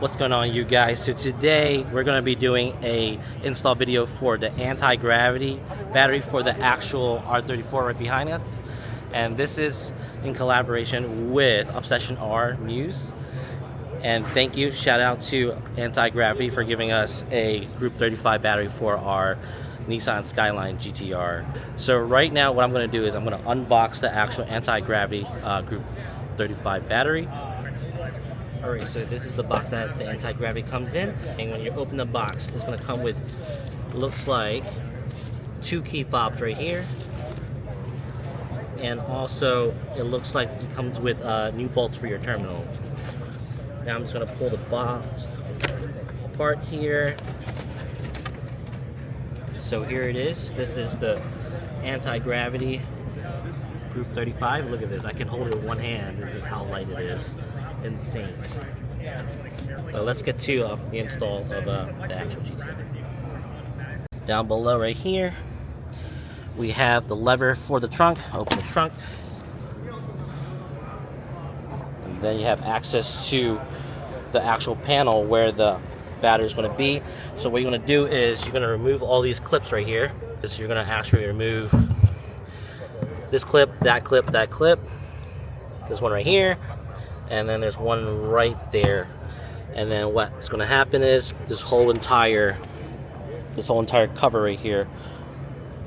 What's going on, you guys? So today we're going to be doing a install video for the anti-gravity battery for the actual R34 right behind us, and this is in collaboration with ObsessionR News. And thank you, shout out to Antigravity for giving us a Group 35 battery for our Nissan Skyline GTR. So right now what I'm going to do is I'm going to unbox the actual Antigravity Group 35 battery. Alright, so this is the box that the anti-gravity comes in, and when you open the box, it's going to come with, looks like, 2 key fobs right here, and also it looks like it comes with new bolts for your terminal. Now I'm just going to pull the box apart here. So here it is. This is the anti-gravity Group 35. Look at this. I can hold it with one hand. This is how light it is. Insane. So let's get to the install of the actual GTR. Down below right here, we have the lever for the trunk. Open the trunk. And then you have access to the actual panel where the battery is going to be. So what you're going to do is you're going to remove all these clips right here. So you're going to actually remove this clip, that clip, that clip, this one right here, and then there's one right there. And then what's going to happen is this whole entire cover right here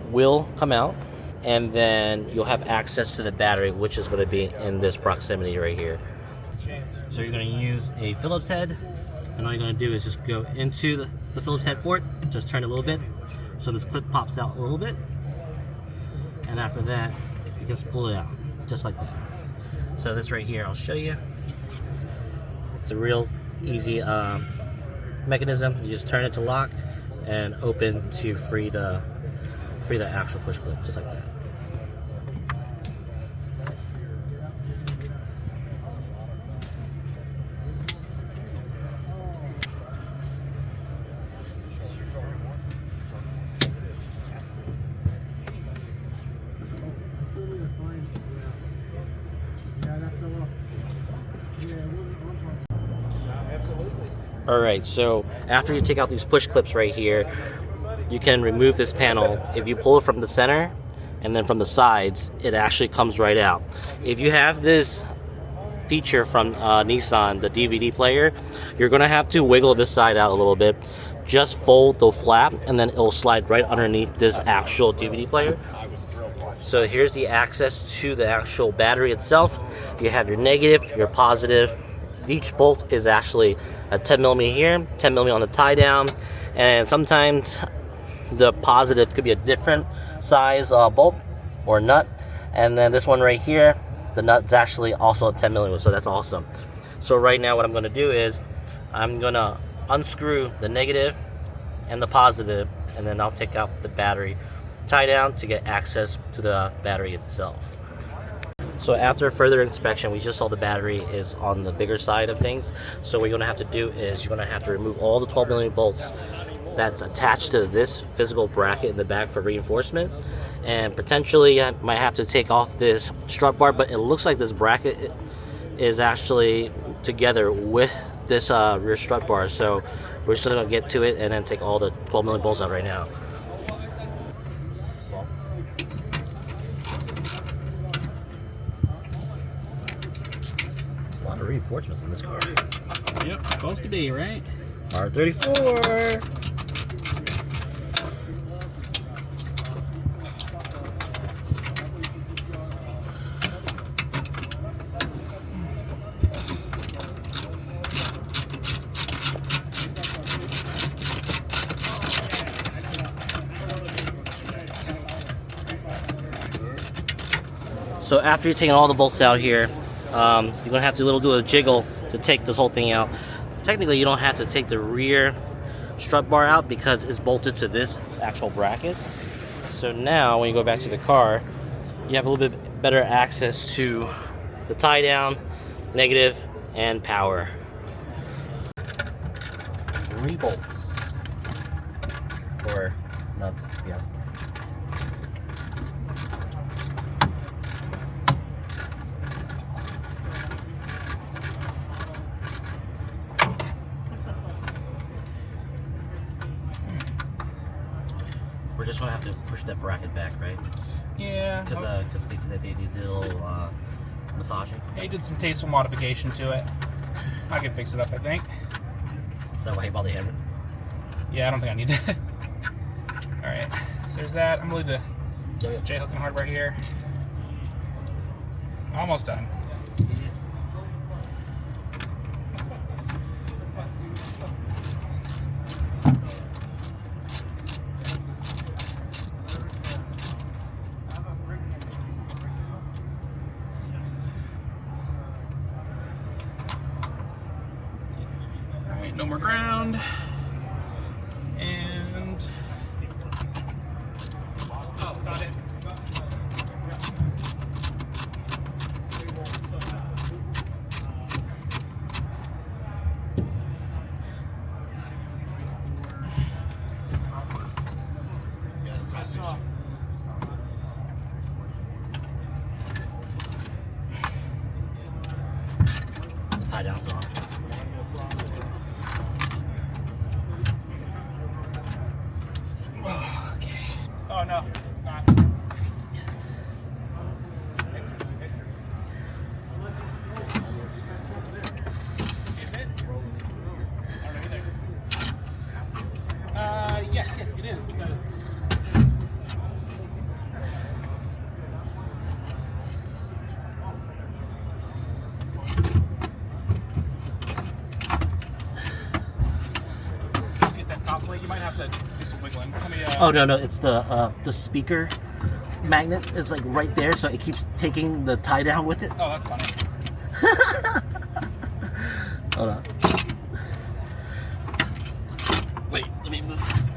will come out, and then you'll have access to the battery, which is going to be in this proximity right here. So you're going to use a Phillips head, and all you're going to do is just go into the Phillips head port, just turn it a little bit so this clip pops out a little bit, and after that you just pull it out just like that. So this right here, I'll show you. It's a real easy mechanism. You just turn it to lock and open to free the actual push clip, just like that. Alright, so after you take out these push clips right here, you can remove this panel. If you pull it from the center and then from the sides, it actually comes right out. If you have this feature from Nissan, the DVD player, you're going to have to wiggle this side out a little bit. Just fold the flap and then it will slide right underneath this actual DVD player. So here's the access to the actual battery itself. You have your negative, your positive. Each bolt is actually a 10mm here, 10mm on the tie down, and sometimes the positive could be a different size bolt or nut. And then this one right here, the nut's actually also a 10mm, so that's awesome. So right now what I'm going to do is I'm going to unscrew the negative and the positive, and then I'll take out the battery tie down to get access to the battery itself. So after further inspection, we just saw the battery is on the bigger side of things. So what you're going to have to do is you're going to have to remove all the 12mm bolts that's attached to this physical bracket in the back for reinforcement. And potentially I might have to take off this strut bar, but it looks like this bracket is actually together with this rear strut bar. So we're just going to get to it and then take all the 12mm bolts out right now. A lot of reinforcements in this car. Yep, supposed to be, right? R34. So after you're taking all the bolts out here, you're gonna have to do a jiggle to take this whole thing out. Technically, you don't have to take the rear strut bar out because it's bolted to this actual bracket. So now, when you go back to the car, you have a little bit better access to the tie down, negative, and power. 3 bolts, or nuts, yeah. we're just gonna have to push that bracket back, right? Yeah. Because they said that they did a little massaging. He did some tasteful modification to it. I can fix it up, I think. Is that why he bought the hammer? Yeah, I don't think I need that. Alright, so there's that. I'm gonna leave the Yeah. J-hook and hardware here. Almost done. Alright, no more ground. And oh, got it. The tie down song. Okay. Oh no, it's not. Is it? I don't know either. Yes, it is because. Get that top plate. You might have to do some wiggling. Let me, Oh no, it's the speaker magnet is like right there, so it keeps taking the tie down with it. Oh, that's funny. Hold on. Wait, let me move this.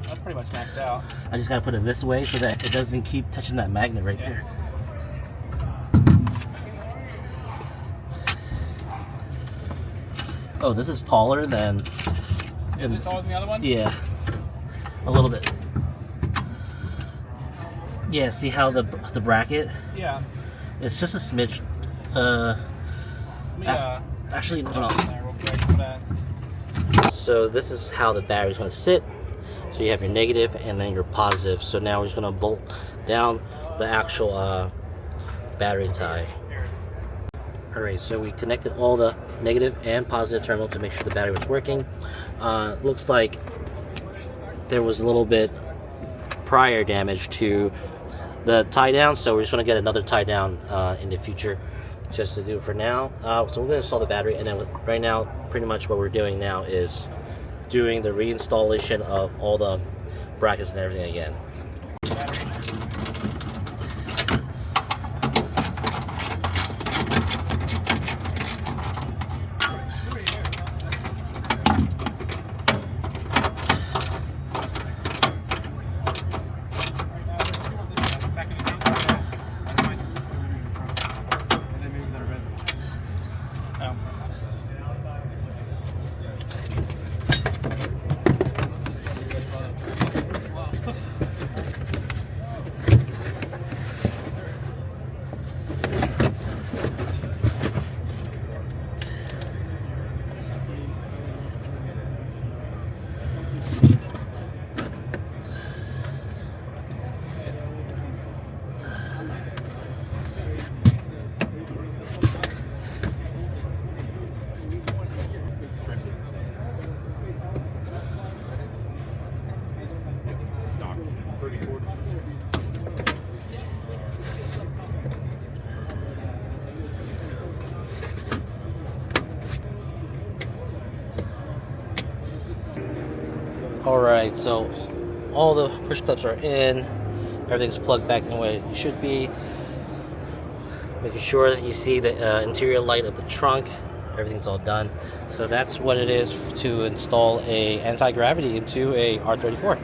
That's pretty much maxed out. I just gotta put it this way so that it doesn't keep touching that magnet right Yeah. there. Oh, this is taller than. Is it taller than the other one? Yeah, a little bit. Yeah, see how the bracket? Yeah. It's just a smidge. Let me, Actually, no. there real quick for that. So this is how the battery's going to sit. So you have your negative and then your positive. So now we're just going to bolt down the actual battery tie. Alright, so we connected all the negative and positive terminal to make sure the battery was working. Looks like there was a little bit prior damage to the tie down, so we're just going to get another tie down in the future just to do it for now. So we're going to install the battery, and then right now pretty much what we're doing now is doing the reinstallation of all the brackets and everything again. Alright, so all the push clips are in, everything's plugged back in the way it should be. Making sure that you see the interior light of the trunk, everything's all done. So that's what it is to install a anti-gravity into a R34.